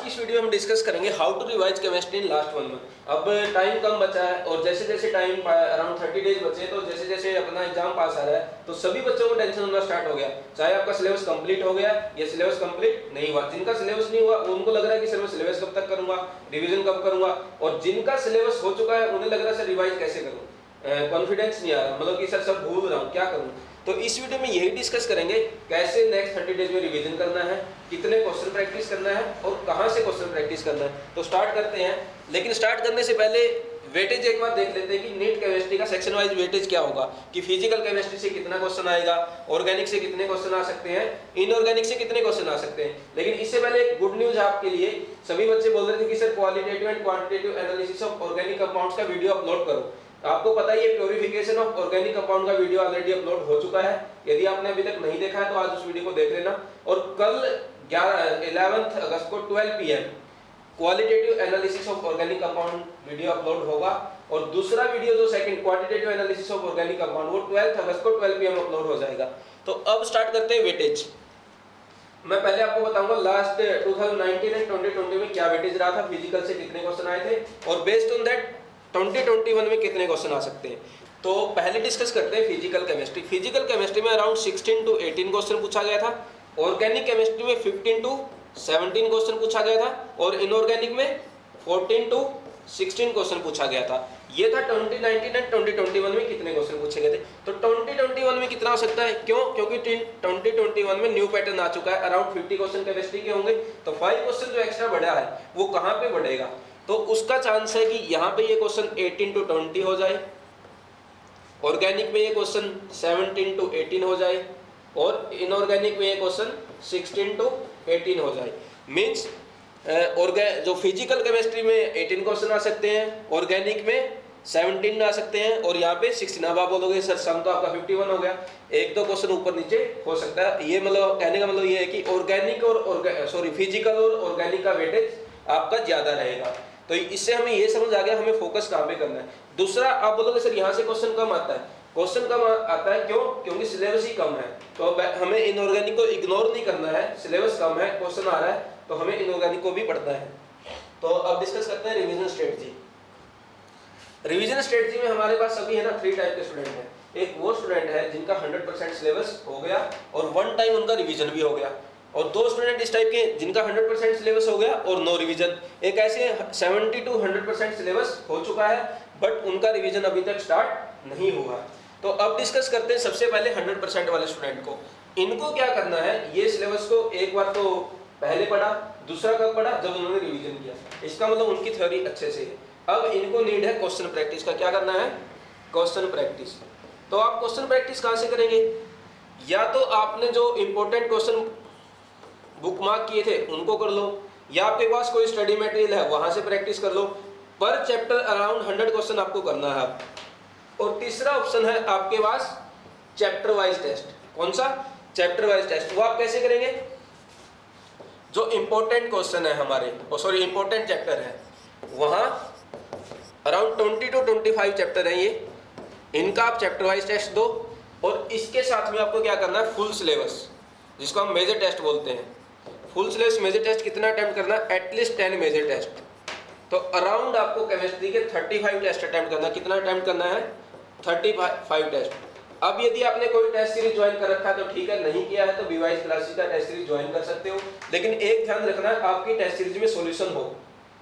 की इस वीडियो में हम डिस्कस करेंगे how to revise chemistry in last 1 month. अब टाइम कम बचा है और जैसे जैसे टाइम अराउंड 30 डेज बचे तो जैसे जैसे अपना एग्जाम पास आ रहा है तो सभी बच्चों को टेंशन होना स्टार्ट हो गया। चाहे आपका सिलेबस कंप्लीट हो गया या सिलेबस कंप्लीट नहीं हुआ, जिनका सिलेबस नहीं हुआ उनको लग रहा है कि सर मैं सिलेबस कब तक करूंगा, रिविजन कब करूंगा, और जिनका सिलेबस हो चुका है उन्हें लग रहा है सर रिवाइज कैसे करूँ, कॉन्फिडेंस नहीं आ रहा, मतलब कि सर सब भूल रहा हूँ, क्या करूँ। तो इस वीडियो में यही डिस्कस करेंगे कैसे नेक्स्ट 30 डेज में रिवीजन करना है, कितने क्वेश्चन प्रैक्टिस करना है और कहां से क्वेश्चन प्रैक्टिस करना है। तो स्टार्ट करते हैं, लेकिन स्टार्ट करने से पहले वेटेज एक बार देख लेते हैं कि नीट केमिस्ट्री का सेक्शन वाइज वेटेज क्या होगा, कि फिजिकल केमिस्ट्री से कितना क्वेश्चन आएगा, ऑर्गेनिक से कितने क्वेश्चन आ सकते हैं, इनऑर्गेनिक से कितने क्वेश्चन आ सकते हैं। लेकिन इससे पहले एक गुड न्यूज आपके लिए, सभी बच्चे बोल रहे थे कि sir qualitative and quantitative analysis of organic compounds का वीडियो अपलोड करो। आपको पता ही है प्योरिफिकेशन ऑफ ऑर्गेनिक कंपाउंड का वीडियो ऑलरेडी अपलोड हो चुका है। यदि आपने अभी तक नहीं देखा है तो आज उस वीडियो को देख लेना। और कल 11 अगस्त को 12 PM qualitative analysis of organic compound video upload होगा, और दूसरा वीडियो जो second quantitative analysis of organic compound वो 12 अगस्त को 12 PM अपलोड हो जाएगा। तो अब स्टार्ट करते हैं वेटेज। मैं पहले आपको बताऊंगा लास्ट 2019 एंड 2020 में क्या वेटेज रहा था, फिजिकल से कितने क्वेश्चन आए थे और बेस्ड ऑन दैट 2021 में कितने क्वेश्चन आ सकते हैं। तो पहले डिस्कस करते हैं फिजिकल केमिस्ट्री। फिजिकल केमिस्ट्री में अराउंड 16 to 18 क्वेश्चन पूछा गया था, ऑर्गेनिक केमिस्ट्री में 15 to 17 क्वेश्चन पूछा गया था और इनऑर्गेनिक में 14 to 16 क्वेश्चन पूछा गया था। ये था 2019 एंड 2021 में कितने क्वेश्चन पूछे गए थे। तो 2021 में कितना हो सकता है, क्यों? क्योंकि 2021 में न्यू पैटर्न आ चुका है, अराउंड 50 क्वेश्चन केमिस्ट्री के होंगे। तो 5 क्वेश्चन जो एक्स्ट्रा बढ़ा है वो कहाँ पे बढ़ेगा, तो उसका चांस है कि यहाँ पे ये क्वेश्चन 18 to 20 हो जाए, ऑर्गेनिक में ये क्वेश्चन 17 to 18 हो जाए और इनऑर्गेनिक में ये क्वेश्चन 16 to 18 हो जाए। मींस जो फिजिकल केमिस्ट्री में 18 क्वेश्चन आ सकते हैं, ऑर्गेनिक में 17 आ सकते हैं और यहाँ पे 16। अब आप बोलोगे सर सम तो आपका 51 हो गया, एक दो क्वेश्चन ऊपर नीचे हो सकता है। ये मतलब कहने का मतलब ये है कि ऑर्गेनिक और फिजिकल और ऑर्गेनिक का वेटेज आपका ज्यादा रहेगा। तो इससे हमें ये समझ आ गया हमें फोकस कहाँ पे करना है। दूसरा, आप बोलोगे सर यहाँ से क्वेश्चन कम आता है, क्वेश्चन कम आता है क्यों? क्योंकि सिलेबस ही कम है। तो हमें इनऑर्गेनिक को इग्नोर नहीं करना है, सिलेबस कम है, क्वेश्चन आ रहा है तो हमें इनऑर्गेनिक को भी पढ़ना है। तो अब डिस्कस करते हैं रिवीजन स्ट्रेटजी। रिवीजन स्ट्रेटजी में हमारे पास सभी है ना 3 टाइप के स्टूडेंट हैं। एक वो स्टूडेंट है जिनका 100% सिलेबस हो गया और 1 टाइम उनका रिवीजन भी हो गया, और 2 स्टूडेंट इस टाइप के जिनका 100% सिलेबस हो गया और नो रिवीजन। एक ऐसे 70 to 100% सिलेबस हो चुका है बट उनका रिवीजन अभी तक स्टार्ट नहीं हुआ। तो अब डिस्कस करते हैं सबसे पहले 100% वाले स्टूडेंट को। इनको क्या करना है, ये सिलेबस को एक बार तो पहले पढ़ा, दूसरा कब पढ़ा, जब उन्होंने रिवीजन किया। इसका मतलब उनकी थ्योरी अच्छे से है। अब इनको नीड है क्वेश्चन प्रैक्टिस का। क्या करना है? Question practice. तो आप क्वेश्चन प्रैक्टिस कहाँ से करेंगे? या तो आपने जो इंपॉर्टेंट क्वेश्चन बुक मार्क किए थे उनको कर लो, या आपके पास कोई स्टडी मटेरियल है वहां से प्रैक्टिस कर लो। पर चैप्टर अराउंड 100 क्वेश्चन आपको करना है। और तीसरा ऑप्शन है आपके पास चैप्टर वाइज टेस्ट। कौन सा? Chapter wise test. वो आप कैसे करेंगे? जो इंपॉर्टेंट क्वेश्चन है हमारे, इंपॉर्टेंट चैप्टर है, वहां अराउंड 20 to 25 चैप्टर है ये, इनका आप चैप्टर वाइज टेस्ट दो। और इसके साथ में आपको क्या करना है, फुल सिलेबस जिसको हम मेजर टेस्ट बोलते हैं। फुल सिलेबस मेजर टेस्ट कितना अटेम्प्ट करना है? At least 10 major test. तो अराउंड आपको केमिस्ट्री के 35 टेस्ट अटेम्प्ट करना है। कितना अटेम्प्ट करना है? 35 टेस्ट। अब यदि आपने कोई टेस्ट सीरीज ज्वाइन कर रखा है तो ठीक है, नहीं किया है तो बीवाइज क्लासेस का टेस्ट सीरीज ज्वाइन कर सकते हो। लेकिन एक ध्यान रखना है, आपकी टेस्ट सीरीज में सॉल्यूशन हो।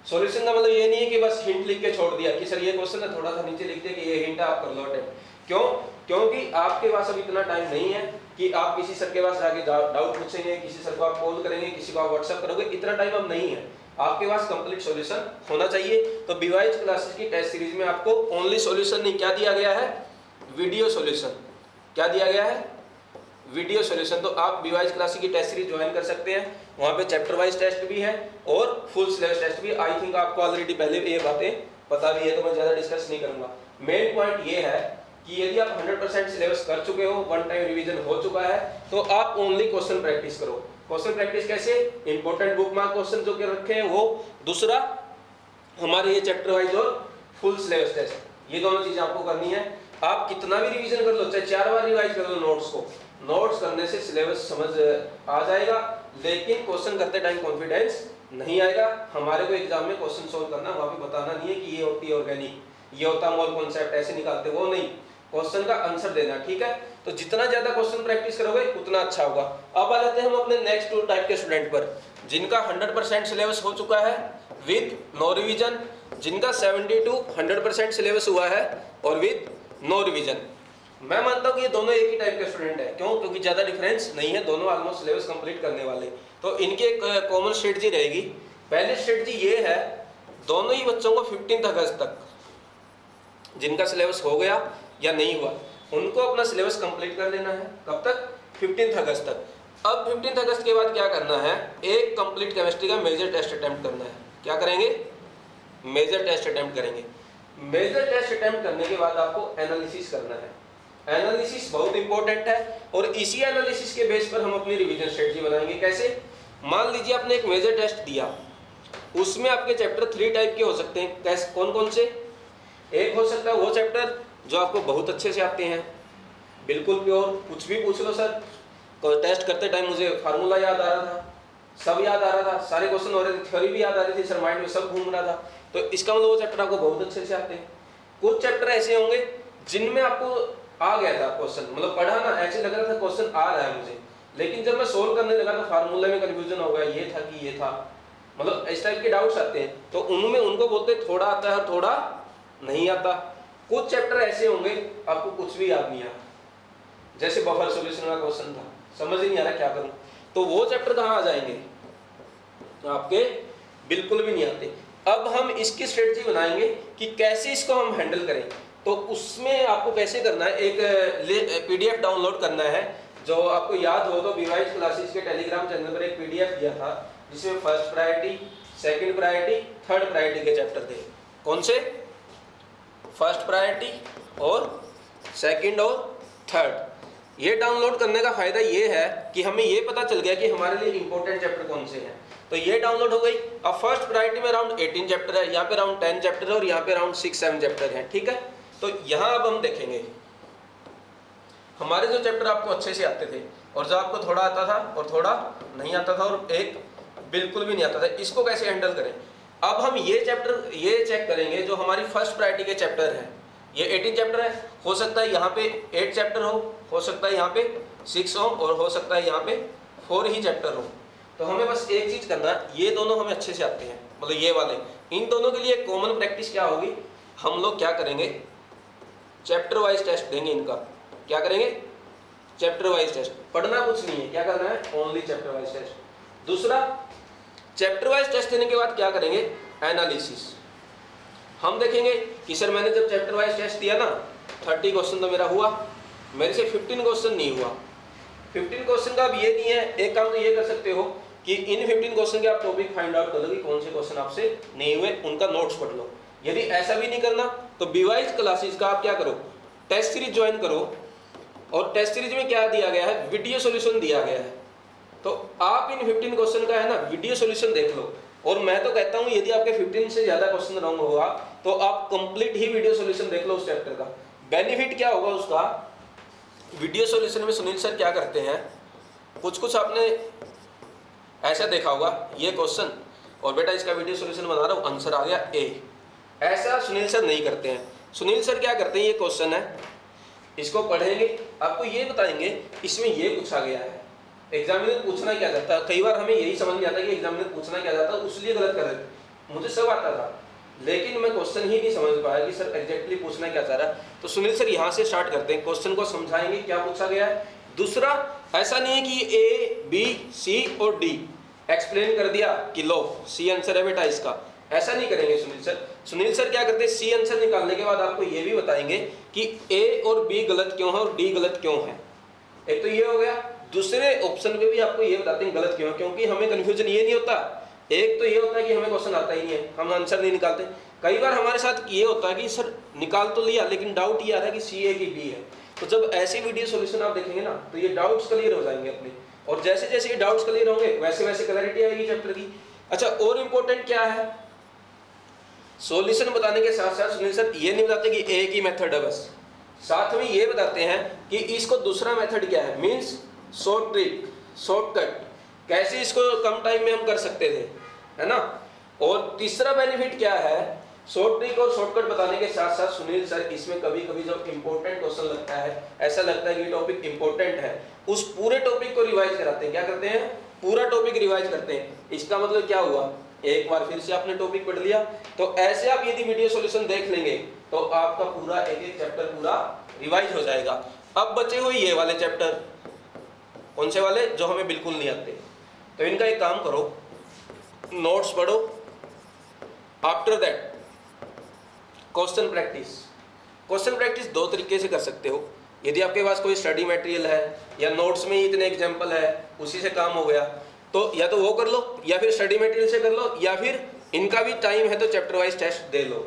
सॉल्यूशन का मतलब ये नहीं है कि बस हिंट लिख के छोड़ दिया कि सर ये क्वेश्चन है, थोड़ा सा नीचे लिख दिया कि ये हिंट है, आप कर लो अटेम्प्ट। क्यों? क्योंकि आपके पास अब इतना टाइम नहीं है कि आप किसी सर के पास जाके डाउट पूछेंगे, किसी सर को आप कॉल करेंगे, किसी को आप व्हाट्सएप करोगे, इतना टाइम अब नहीं है। आपके पास कंप्लीट सॉल्यूशन होना चाहिए। तो बीवाइज क्लासेस की टेस्ट सीरीज में आपको ओनली सॉल्यूशन नहीं, क्या दिया गया है? Video solution. क्या दिया गया है? Video solution. तो आप बीवाइज क्लासेस की टेस्ट सीरीज ज्वाइन कर सकते हैं, वहां पे चैप्टर वाइज टेस्ट भी है और फुल सिलेबस टेस्ट भी। आई थिंक आपको ऑलरेडी पहले ये बातें पता भी है तो मैं ज्यादा डिस्कस नहीं करूंगा। मेन पॉइंट ये है कि यदि आप 100% सिलेबस कर चुके हो, 1 टाइम रिवीजन हो चुका है, तो आप ओनली क्वेश्चन प्रैक्टिस करो। क्वेश्चन प्रैक्टिस कैसे? इंपॉर्टेंट बुक मार्क क्वेश्चन जो के रखे हैं वो, दूसरा हमारे ये चैप्टर वाइज और फुल सिलेबस टेस्ट, ये दोनों चीजें आपको करनी है। आप कितना भी रिवीजन कर लो, चाहे 4 बार रिवाइज कर लो नोट्स को, नोट्स करने से सिलेबस समझ आ जाएगा। लेकिन क्वेश्चन करते टाइम कॉन्फिडेंस नहीं आएगा। हमारे को एग्जाम में क्वेश्चन सोल्व करना, वहां पे बताना नहीं है कि ये होती है ऑर्गेनिक, ये होता मोल कॉन्सेप्ट, ऐसे निकालते, वो नहीं, क्वेश्चन का आंसर देना, ठीक है। तो जितना ज्यादा क्वेश्चन प्रैक्टिस करोगे उतना अच्छा होगा। अब आ जाते हैं हम अपने नेक्स्ट 2 टाइप के स्टूडेंट पर, जिनका 100% सिलेबस हो चुका है विद नो रिवीजन, जिनका 70 to 100% सिलेबस हुआ है और विद नो रिवीजन। मैं मानता हूँ कि ये दोनों एक ही टाइप के स्टूडेंट है। क्यों? क्योंकि ज्यादा डिफरेंस नहीं है, दोनों ऑलमोस्ट सिलेबस कंप्लीट करने वाले। तो इनकी एक कॉमन स्ट्रेटजी रहेगी। पहली स्ट्रेटजी ये है, दोनों ही बच्चों को 15 अगस्त तक, जिनका सिलेबस हो गया या नहीं हुआ, उनको अपना सिलेबस कंप्लीट कर लेना है। कब तक? 15 अगस्त तक। अब 15 अगस्त के बाद क्या करना है, एक कंप्लीट केमिस्ट्री का मेजर टेस्ट अटेम्प्ट करना है। क्या करेंगे? मेजर टेस्ट अटेम्प्ट करेंगे। मेजर टेस्ट अटेम्प्ट करने के बाद आपको एनालिसिस करना है। एनालिसिस बहुत इंपॉर्टेंट है और इसी एनालिसिस के बेस पर हम अपनी रिवीजन स्ट्रेटजी बनाएंगे। कैसे? मान लीजिए आपने एक मेजर टेस्ट दिया, उसमें आपके चैप्टर 3 टाइप के हो सकते हैं। कैसे? कौन कौन से? एक हो सकता है वो चैप्टर जो आपको बहुत अच्छे से आते हैं, बिल्कुल प्योर, कुछ भी पूछ लो सर, टेस्ट करते टाइम मुझे फार्मूला याद आ रहा था, सब याद आ रहा था, सारे क्वेश्चन हो रहे थे, थ्योरी भी याद आ रही थी सर, माइंड में सब घूम रहा था, तो इसका मतलब वो चैप्टर आपको बहुत अच्छे से आते हैं। कुछ चैप्टर ऐसे होंगे जिनमें आपको आ गया था क्वेश्चन, मतलब पढ़ा ना, ऐसे लग रहा था क्वेश्चन आ रहा है मुझे, लेकिन जब मैं सोल्व करने लगा तो फार्मूला में कंफ्यूजन हो गया, ये था कि ये था, मतलब इस टाइप के डाउट्स आते हैं। तो उनमें उनको बोलते थोड़ा आता है और थोड़ा नहीं आता। कुछ चैप्टर ऐसे होंगे आपको कुछ भी याद नहीं आता, जैसे बफर सॉल्यूशन का क्वेश्चन था, समझ ही नहीं आ रहा क्या करूं, तो वो चैप्टर कहाँ आ जाएंगे, तो आपके बिल्कुल भी नहीं आते। अब हम इसकी स्ट्रेटजी बनाएंगे कि कैसे इसको हम हैंडल करें। तो उसमें आपको कैसे करना है, एक पीडीएफ डाउनलोड करना है। जो आपको याद हो तो बीवाइज क्लासेस के टेलीग्राम चैनल पर एक पीडीएफ दिया था, जिसमें first priority, second priority, third priority के चैप्टर थे। कौन से? फर्स्ट प्रायोरिटी और सेकंड और थर्ड। ये डाउनलोड करने का फायदा ये है कि हमें ये पता चल गया कि हमारे लिए इंपॉर्टेंट चैप्टर कौन से हैं। तो ये डाउनलोड हो गई। अब फर्स्ट प्रायोरिटी में अराउंड 18 चैप्टर है, यहाँ पे अराउंड 10 चैप्टर है और यहाँ पे अराउंड 6-7 चैप्टर हैं, ठीक है। तो यहाँ अब हम देखेंगे हमारे जो चैप्टर आपको अच्छे से आते थे और जो आपको थोड़ा आता था और थोड़ा नहीं आता था और एक बिल्कुल भी नहीं आता था, इसको कैसे हैंडल करें। अब हम ये चैप्टर ये चेक करेंगे जो हमारी फर्स्ट प्रायोरिटी के चैप्टर है। ये 18 चैप्टर है, हो सकता है यहाँ पे 8 चैप्टर हो सकता है यहाँ पे 6 हो और हो सकता है यहाँ पे 4 ही चैप्टर हो। तो हमें बस एक चीज करना है, ये दोनों हमें अच्छे से आते हैं, मतलब ये वाले, इन दोनों के लिए कॉमन प्रैक्टिस क्या होगी, हम लोग क्या करेंगे, चैप्टर वाइज टेस्ट देंगे इनका। क्या करेंगे? Chapter wise test. पढ़ना कुछ नहीं है, क्या करना है, ओनली चैप्टर वाइज टेस्ट। दूसरा, चैप्टर वाइज टेस्ट देने के बाद क्या करेंगे, एनालिसिस। हम देखेंगे कि सर मैंने जब चैप्टर वाइज टेस्ट दिया ना, 30 क्वेश्चन तो मेरा हुआ, मेरे से 15 क्वेश्चन नहीं हुआ। 15 क्वेश्चन का अब ये नहीं है, एक काम तो ये कर सकते हो कि इन 15 क्वेश्चन के आप टॉपिक फाइंड आउट कर लो कि कौन से क्वेश्चन आपसे नहीं हुए, उनका नोट्स पढ़ लो। यदि ऐसा भी नहीं करना तो बीवाइज क्लासेस का आप क्या करो, टेस्ट सीरीज ज्वाइन करो। और टेस्ट सीरीज में क्या दिया गया है, वीडियो सॉल्यूशन दिया गया है। तो आप इन 15 क्वेश्चन का है ना वीडियो सॉल्यूशन देख लो। और मैं तो कहता हूं यदि आपके 15 से ज्यादा क्वेश्चन रॉन्ग होगा तो आप कंप्लीट ही वीडियो सॉल्यूशन देख लो उस चैप्टर का। बेनिफिट क्या होगा उसका, वीडियो सॉल्यूशन में सुनील सर क्या करते हैं, कुछ आपने ऐसा देखा होगा, ये क्वेश्चन और बेटा इसका वीडियो सॉल्यूशन बना रहा हूं, आंसर आ गया ए। ऐसा सुनील सर नहीं करते हैं। सुनील सर क्या करते हैं, ये क्वेश्चन है, इसको पढ़ेंगे, आपको ये बताएंगे इसमें ये पूछा गया है। एग्जामिनर पूछना क्या चाहता है, कई बार हमें यही समझ नहीं आता कि एग्जामिनर पूछना क्या चाहता है, उसलिए गलत कर देते। मुझे सब आता था लेकिन मैं क्वेश्चन ही नहीं समझ पाया कि सर एग्जैक्टली पूछना क्या चाह रहा है। तो सुनील सर यहाँ से स्टार्ट करते हैं, क्वेश्चन को समझाएंगे क्या पूछा गया है। दूसरा, ऐसा नहीं है कि ए बी सी और डी एक्सप्लेन कर दिया कि लो सी आंसर है बेटा इसका, ऐसा नहीं करेंगे सुनील सर। सुनील सर क्या करते हैं, सी आंसर निकालने के बाद आपको ये भी बताएंगे कि ए और बी गलत क्यों है और डी गलत क्यों है। एक तो ये हो गया। दूसरे ऑप्शन पे भी आपको ये बताते हैं गलत क्यों है, क्योंकि हमें कंफ्यूजन ये नहीं होता, एक तो ये होता है कि हमें क्वेश्चन आता ही नहीं है, हम आंसर नहीं निकालते। कई बार हमारे साथ ये होता है कि सर निकाल तो लिया लेकिन डाउट ये आ रहा है कि सी है कि बी है। तो जब ऐसी वीडियो सॉल्यूशन आप देखेंगे ना तो ये डाउट्स क्लियर हो जाएंगे अपने, और जैसे जैसे ये डाउट्स क्लियर होंगे वैसे वैसे क्लैरिटी आएगी चैप्टर की। अच्छा, और इम्पोर्टेंट क्या है, सॉल्यूशन बताने के साथ साथ सुनील सर ये नहीं बताते कि एक ही मेथड है बस, साथ में ये बताते हैं कि इसको दूसरा मेथड क्या है, मीन्स शॉर्ट ट्रिक, शॉर्टकट, कैसे इसको कम टाइम में हम कर सकते थे, है ना। और तीसरा बेनिफिट क्या है, शॉर्ट ट्रिक और शॉर्टकट बताने के साथ साथ सुनील सर इसमें कभी कभी जो इंपॉर्टेंट क्वेश्चन लगता है, ऐसा लगता है कि टॉपिक इंपॉर्टेंट है, उस पूरे टॉपिक को रिवाइज कराते हैं। क्या करते हैं, पूरा टॉपिक रिवाइज करते हैं। इसका मतलब क्या हुआ, एक बार फिर से आपने टॉपिक पढ़ लिया। तो ऐसे आप यदि वीडियो सॉल्यूशन देख लेंगे तो आपका पूरा एक एक चैप्टर पूरा रिवाइज हो जाएगा। अब बचे हुए ये वाले चैप्टर, कौन से वाले, जो हमें बिल्कुल नहीं आते, तो इनका एक काम करो, नोट्स पढ़ो, after that question practice. Question practice दो तरीके से कर सकते हो। यदि आपके पास कोई स्टडी मटेरियल है या नोट्स में ही इतने एग्जांपल है, उसी से काम हो गया, तो या तो वो कर लो, या फिर स्टडी मटेरियल से कर लो, या फिर इनका भी टाइम है तो चैप्टर वाइज टेस्ट दे लो।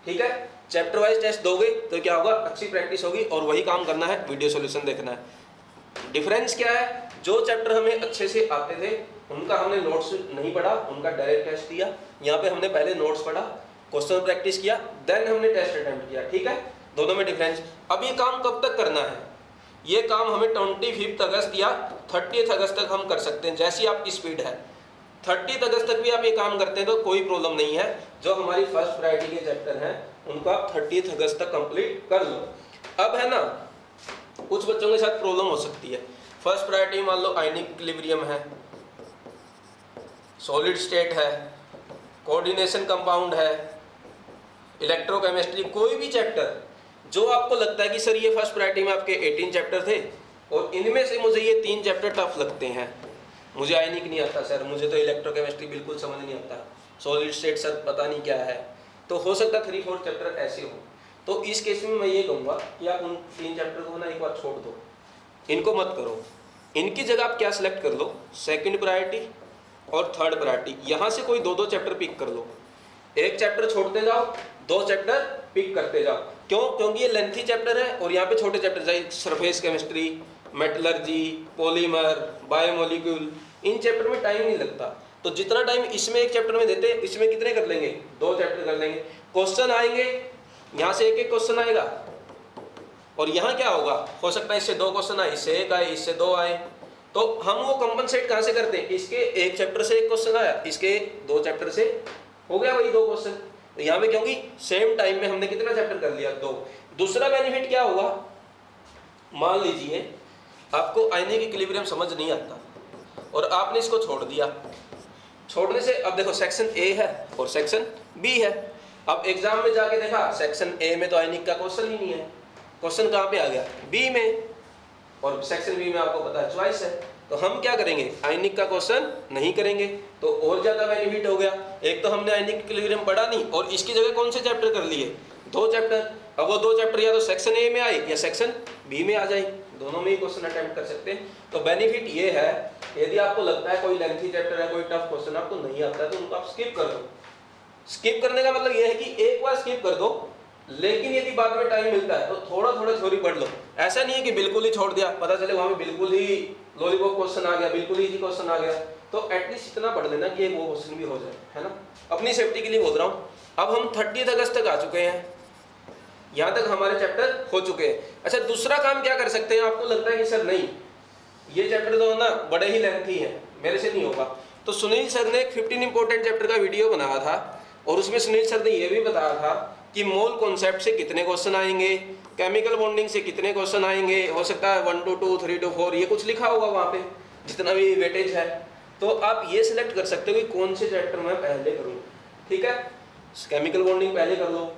ठीक है, चैप्टर वाइज टेस्ट दोगे तो क्या होगा, अच्छी प्रैक्टिस होगी। और वही काम करना है, वीडियो सॉल्यूशन देखना है। डिफरेंस क्या है, जो चैप्टर हमें अच्छे से आते थे उनका हमने नोट्स नहीं पढ़ा, उनका डायरेक्ट टेस्ट दिया। यहाँ पे हमने पहले नोट्स पढ़ा, क्वेश्चन प्रैक्टिस किया, देन हमने टेस्ट अटेम्प्ट किया। ठीक है, दोनों में डिफरेंस। अब ये काम कब तक करना है, ये काम हमें 25 अगस्त या 30 अगस्त तक हम कर सकते हैं, जैसी आपकी स्पीड है। 30 अगस्त तक भी आप ये काम करते हैं तो कोई प्रॉब्लम नहीं है। जो हमारी फर्स्ट प्रायोरिटी के चैप्टर हैं उनको आप 30 अगस्त तक कंप्लीट कर लो। अब है ना, कुछ बच्चों के साथ प्रॉब्लम हो सकती है। फर्स्ट प्रायोरिटी मान लो आयनिक इक्विलिब्रियम है, सॉलिड स्टेट है, कोऑर्डिनेशन कंपाउंड है, इलेक्ट्रोकेमिस्ट्री, कोई भी चैप्टर जो आपको लगता है कि सर ये फर्स्ट प्रायोरिटी में आपके 18 चैप्टर थे और इनमें से मुझे ये 3 चैप्टर टफ लगते हैं, मुझे आयनिक नहीं आता सर, मुझे तो इलेक्ट्रोकेमिस्ट्री बिल्कुल समझ नहीं आता, सॉलिड स्टेट सर पता नहीं क्या है, तो हो सकता है 3-4 चैप्टर ऐसे हो। तो इस केस में मैं ये कहूँगा कि आप उन 3 चैप्टर को ना एक बार छोड़ दो, इनको मत करो। इनकी जगह आप क्या सिलेक्ट कर लो, सेकंड प्रायोरिटी और थर्ड प्रायोरिटी, यहाँ से कोई 2-2 चैप्टर पिक कर लो। एक चैप्टर छोड़ते जाओ, 2 चैप्टर पिक करते जाओ। क्यों, क्योंकि ये लेंथी चैप्टर है और यहाँ पे छोटे चैप्टर जैसे surface chemistry, metallurgy, polymer, biomolecule, in chapter में टाइम नहीं लगता। तो जितना टाइम इसमें एक चैप्टर में देते हैं, इसमें कितने कर लेंगे, 2 चैप्टर कर लेंगे। क्वेश्चन आएंगे, यहाँ से एक क्वेश्चन आएगा और यहाँ क्या होगा, हो सकता है इससे 2 क्वेश्चन आए, इससे 1 आए, इससे 2 आए, तो हम वो कंपनसेट कहाँ से करते हैं, इसके एक चैप्टर से 1 क्वेश्चन आया, इसके 2 चैप्टर से हो गया वही 2 क्वेश्चन। तो यहाँ पे क्योंकि सेम टाइम में हमने कितना चैप्टर कर लिया, 2। दूसरा बेनिफिट क्या होगा, मान लीजिए आपको आयनिक इक्विलिब्रियम समझ नहीं आता और आपने इसको छोड़ दिया। छोड़ने से अब देखो सेक्शन ए है और सेक्शन बी है। अब एग्जाम में जाके देखा सेक्शन ए में तो आयनिक का क्वेश्चन ही नहीं है, क्वेश्चन कहाँ पे आ गया, बी में, और सेक्शन बी में आपको पता है चॉइस है। तो हम क्या करेंगे, आयनिक का क्वेश्चन नहीं करेंगे, तो और ज्यादा बेनिफिट हो गया। एक तो हमने आयनिक इक्विलिब्रियम पढ़ा नहीं और इसकी जगह कौन से चैप्टर कर लिए, 2 चैप्टर। अब वो 2 चैप्टर या तो सेक्शन ए में आए या सेक्शन बी में आ जाए, दोनों में ही क्वेश्चन अटेम्प्ट कर सकते हैं। तो बेनिफिट ये है, यदि आपको लगता है कोई लेंथी चैप्टर है, कोई टफ क्वेश्चन आपको नहीं आता है, तो उनको आप स्किप कर दो। स्किप करने का मतलब ये है कि एक बार स्किप कर दो, लेकिन यदि बाद में टाइम मिलता है तो थोड़ा थोड़ा थ्योरी पढ़ लो। ऐसा नहीं है कि बिल्कुल ही छोड़ दिया, पता चले वहां पे बिल्कुल ही लॉलीपॉप क्वेश्चन आ गया, बिल्कुल ही इजी क्वेश्चन आ गया, तो एटलीस्ट इतना पढ़ लेना कि एक वो क्वेश्चन भी हो जाए, है ना। अपनी सेफ्टी के लिए बोल रहा हूँ। अब हम 30 अगस्त तक आ चुके हैं, यहाँ तक हमारे चैप्टर हो चुके हैं। अच्छा, दूसरा काम क्या कर सकते हैं, आपको लगता है कि सर नहीं ये चैप्टर तो ना बड़े ही लेंथी है, मेरे से नहीं होगा, तो सुनील सर ने 15 इंपॉर्टेंट चैप्टर का वीडियो बनाया था और उसमें सुनील सर ने यह भी बताया था कि मोल कॉन्सेप्ट से कितने क्वेश्चन आएंगे, केमिकल बॉन्डिंग से कितने क्वेश्चन आएंगे, हो सकता है 1 to 2, 3 to 4, ये कुछ लिखा होगा वहाँ पे, जितना भी वेटेज है। तो आप ये सिलेक्ट कर सकते हो कि कौन से चैप्टर मैं पहले करूँ। ठीक है, केमिकल बॉन्डिंग पहले कर लो,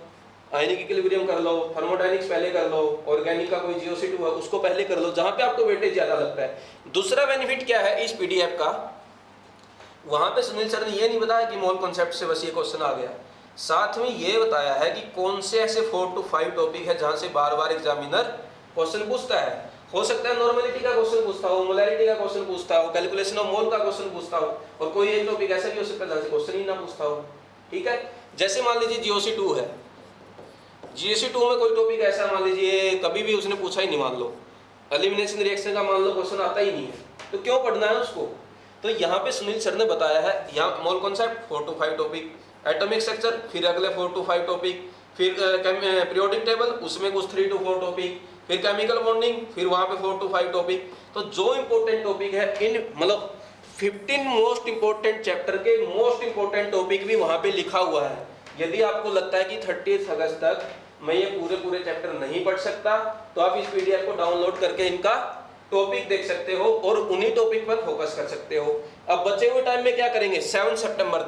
आयनिक इक्विलिब्रियम कर लो, थर्मोडायनिक्स पहले कर लो, ऑर्गेनिक का कोई GOC2 है उसको पहले कर लो, जहाँ पे आपको वेटेज ज़्यादा लगता है। दूसरा बेनिफिट क्या है इस PDF का, वहाँ पे सुनील सर ने ये नहीं बताया कि मोल कॉन्सेप्ट से बस ये क्वेश्चन आ गया, साथ में ये बताया है कि कौन से ऐसे 4 to 5 टॉपिक है जहाँ से बार बार एग्जामिनर क्वेश्चन पूछता है। हो सकता है नॉर्मेलिटी का क्वेश्चन पूछता हो, मोलैरिटी का क्वेश्चन पूछता हो, कैलकुलेशन ऑफ मोल का क्वेश्चन पूछता हो, और कोई एक टॉपिक ऐसा भी हो सकता है जहाँ से क्वेश्चन ही ना पूछता हो। ठीक है, जैसे मान लीजिए GOC2 है, GOC2 में कोई टॉपिक ऐसा मान लीजिए कभी भी उसने पूछा ही नहीं, मान लो एलिमिनेशन रिएक्शन का मान लो क्वेश्चन आता ही नहीं है, तो क्यों पढ़ना है उसको। तो यहाँ पे सुनील सर ने बताया है, यहाँ mole concept 4 to 5 topic, atomic structure फिर अगले 4 to 5 टॉपिक, फिर पीरियोडिक टेबल उसमें कुछ 3 to 4 टॉपिक, फिर केमिकल बॉन्डिंग फिर वहाँ पे 4 to 5 टॉपिक। तो जो इंपॉर्टेंट टॉपिक है इन मतलब 15 मोस्ट इंपोर्टेंट चैप्टर के मोस्ट इंपोर्टेंट टॉपिक भी वहां पे लिखा हुआ है। यदि आपको लगता है कि 30 अगस्त तक मैं ये पूरे चैप्टर नहीं पढ़ सकता, तो आप इस पीडीएफ को डाउनलोड करके इनका टॉपिक देख सकते हो और उन्हीं टॉपिक पर फोकस कर सकते हो। अब बचे हुए टाइम में क्या करेंगे, 7 सितंबर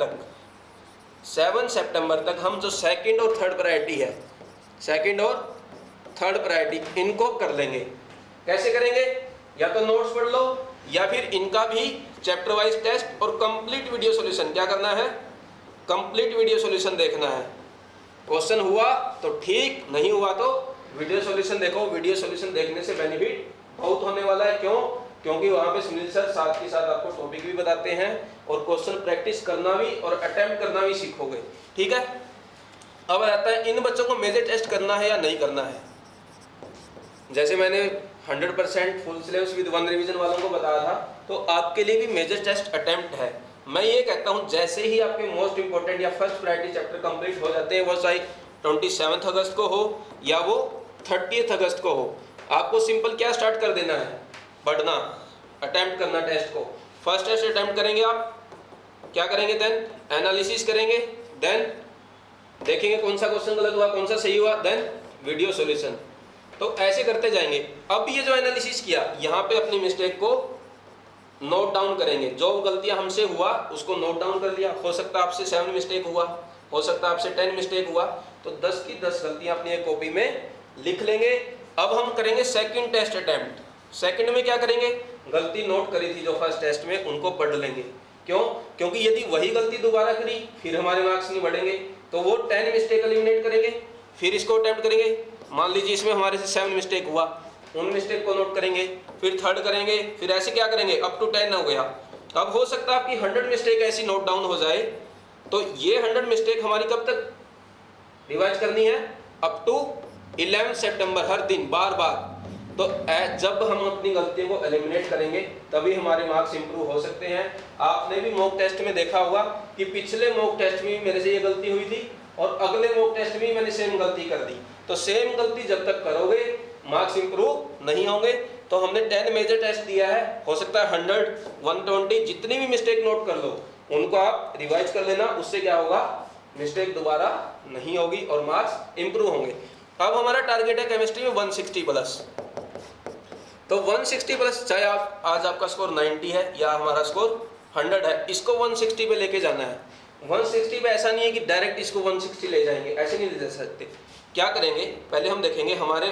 तक हम जो सेकंड और थर्ड प्रायोरिटी है, सेकंड और थर्ड प्रायोरिटी इनको कर लेंगे। कैसे करेंगे, या तो नोट्स पढ़ लो या फिर इनका भी चैप्टर वाइज टेस्ट और कंप्लीट वीडियो सॉल्यूशन क्या करना है, कंप्लीट वीडियो सॉल्यूशन देखना है। क्वेश्चन हुआ तो ठीक, नहीं हुआ तो वीडियो सॉल्यूशन देखो। वीडियो सॉल्यूशन देखने से बेनिफिट बहुत होने वाला है। क्यों, क्योंकि वहां पे सुनील सर साथ के साथ आपको टॉपिक भी बताते हैं और क्वेश्चन प्रैक्टिस करना भी और अटेम्प्ट करना भी सीखोगे। ठीक है, अब आता है इन बच्चों को मेजर टेस्ट करना है या नहीं करना है। जैसे मैंने 100% फुल सिलेबस विद 1 रिवीजन वालों को बताया था, तो आपके लिए भी मेजर टेस्ट अटेम्प्ट है। मैं ये कहता हूं जैसे ही आपके मोस्ट इंपोर्टेंट या फर्स्ट प्रायोरिटी चैप्टर कंप्लीट हो जाते हैं, वो चाहे 27 अगस्त को हो या वो 30 अगस्त को हो, आपको सिंपल क्या स्टार्ट कर देना है, पढ़ना, अटेम्प्ट करना टेस्ट को। फर्स्ट टेस्ट अटेम्प्ट करेंगे आप, क्या करेंगे, देन एनालिसिस करेंगे, देन देखेंगे कौन सा क्वेश्चन गलत हुआ, कौन सा सही हुआ, देन वीडियो सॉल्यूशन। तो ऐसे करते जाएंगे। अब ये जो एनालिसिस किया, यहाँ पे अपनी मिस्टेक को नोट डाउन करेंगे। जो गलतियां हमसे हुआ उसको नोट डाउन कर लिया। हो सकता है आपसे 7 मिस्टेक हुआ, हो सकता है आपसे 10 मिस्टेक हुआ, तो 10 की 10 गलतियां अपनी एक कॉपी में लिख लेंगे। अब हम करेंगे सेकंड टेस्ट अटेम्प्ट। सेकंड में क्या करेंगे, गलती नोट करी थी जो फर्स्ट टेस्ट में, उनको पढ़ लेंगे। क्यों, क्योंकि यदि वही गलती दोबारा करी फिर हमारे मार्क्स नहीं बढ़ेंगे। तो वो 10 मिस्टेक एलिमिनेट करेंगे, फिर इसको अटेम्प्ट करेंगे। मान लीजिए इसमें हमारे से 7 मिस्टेक हुआ, उन मिस्टेक को नोट करेंगे, फिर थर्ड करेंगे, फिर ऐसे क्या करेंगे, अप टू 10 हो गया। अब हो सकता है आपकी 100 मिस्टेक ऐसी नोट डाउन हो जाए, तो ये 100 मिस्टेक हमारी कब तक रिवाइज करनी है, अप टू 11 सितंबर, हर दिन बार बार। तो जब हम अपनी गलतियों को एलिमिनेट करेंगे तभी हमारे मार्क्स इंप्रूव हो सकते हैं। आपने भी मॉक टेस्ट में देखा होगा कि पिछले मॉक टेस्ट में मेरे से ये गलती हुई थी और अगले मॉक टेस्ट में मैंने सेम गलती कर दी। तो सेम गलती जब तक करोगे मार्क्स इंप्रूव नहीं होंगे। तो हमने 10 मेजर टेस्ट दिया है, हो सकता है 100, 120 जितनी भी मिस्टेक नोट कर लो उनको आप रिवाइज कर लेना। उससे क्या होगा, मिस्टेक दोबारा नहीं होगी और मार्क्स इंप्रूव होंगे। अब हमारा टारगेट है केमिस्ट्री में 160 प्लस। तो 160 प्लस, चाहे आप आज आपका स्कोर 90 है या हमारा स्कोर 100 है, इसको 160 पे लेके जाना है। 160 पे ऐसा नहीं है कि डायरेक्ट इसको 160 ले जाएंगे, ऐसे नहीं ले जा सकते। क्या करेंगे, पहले हम देखेंगे हमारे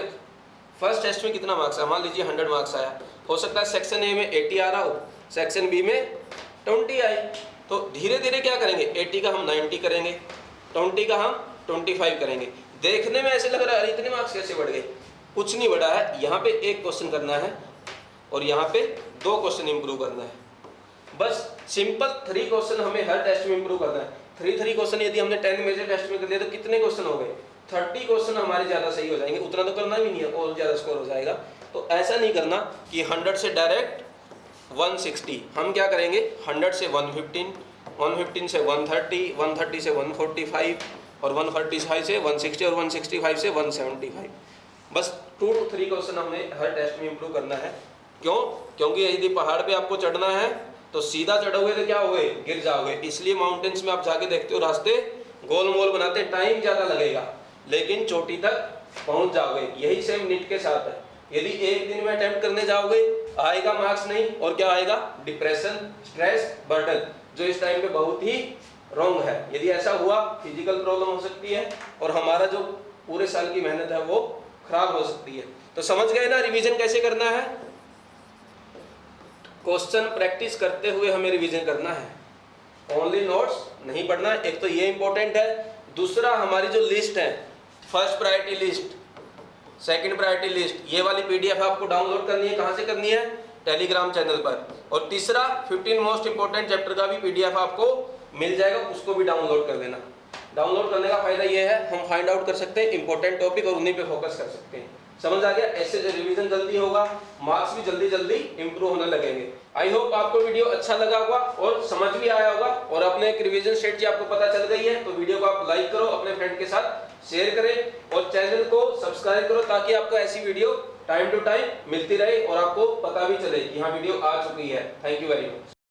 फर्स्ट टेस्ट में कितना मार्क्स है। मान लीजिए 100 मार्क्स आया, हो सकता है सेक्शन ए में 80 आ रहा हो, सेक्शन बी में 20 आए। तो धीरे धीरे क्या करेंगे, 80 का हम 90 करेंगे, 20 का हम 25 करेंगे। देखने में ऐसे लग रहा है इतने मार्क्स कैसे बढ़ गए, कुछ नहीं बढ़ा है। यहाँ पे एक क्वेश्चन करना है और यहाँ पे 2 क्वेश्चन इंप्रूव करना है। बस सिंपल 3 क्वेश्चन हमें हर टेस्ट में इंप्रूव करना है। 3 क्वेश्चन यदि हमने 10 मेजर टेस्ट में कर लिया तो कितने क्वेश्चन हो गए, 30 क्वेश्चन हमारे ज्यादा सही हो जाएंगे। उतना तो करना भी नहीं है और ज्यादा स्कोर हो जाएगा। तो ऐसा नहीं करना कि 100 से डायरेक्ट 160। हम क्या करेंगे, 100 से 115, 115 से 130, 130 से 145 और 145 से 160 और 165 से 175। बस 2 to 3 क्वेश्चन हमें हर टेस्ट में इंप्रूव करना है। क्यों, क्योंकि यदि पहाड़ पे आपको चढ़ना है तो सीधा चढ़ोगे तो क्या होगे, गिर जाओगे। इसलिए माउंटेन्स में आप जाके देखते हो रास्ते गोल मोल बनाते हैं, टाइम ज्यादा लगेगा लेकिन चोटी तक पहुंच जाओगे। यही सेम नीट के साथ है। यदि एक दिन में अटेम्प्ट करने जाओगे आएगा मार्क्स नहीं, और क्या आएगा, डिप्रेशन, स्ट्रेस, बर्डन, जो इस टाइम पे बहुत ही रॉन्ग है। यदि ऐसा हुआ फिजिकल प्रॉब्लम हो सकती है और हमारा जो पूरे साल की मेहनत है वो खराब हो सकती है। तो समझ गए ना रिवीजन कैसे करना है। क्वेश्चन प्रैक्टिस करते हुए हमें रिवीजन करना है, ओनली नोट्स नहीं पढ़ना। एक तो ये इंपॉर्टेंट है, दूसरा हमारी जो लिस्ट है, first priority list, second priority list, ये वाली पीडीएफ आपको डाउनलोड करनी है। कहाँ से करनी है, टेलीग्राम चैनल पर। और तीसरा 15 मोस्ट इंपोर्टेंट चैप्टर का भी पीडीएफ आपको मिल जाएगा, उसको भी डाउनलोड कर लेना। डाउनलोड करने का फायदा ये है, हम फाइंड आउट कर सकते हैं इंपॉर्टेंट टॉपिक और उन्हीं पे फोकस कर सकते हैं। समझ आ गया, ऐसे रिवीजन जल्दी होगा, मार्क्स भी जल्दी जल्दी इंप्रूव होने लगेंगे। आई होप आपको वीडियो अच्छा लगा होगा और समझ भी आया होगा और अपने एक रिवीजन स्ट्रेटजी आपको पता चल गई है। तो वीडियो को आप लाइक करो, अपने फ्रेंड के साथ शेयर करें और चैनल को सब्सक्राइब करो ताकि आपको ऐसी वीडियो टाइम टू टाइम मिलती रहे और आपको पता भी चले कि हाँ वीडियो आ चुकी है। Thank you very much.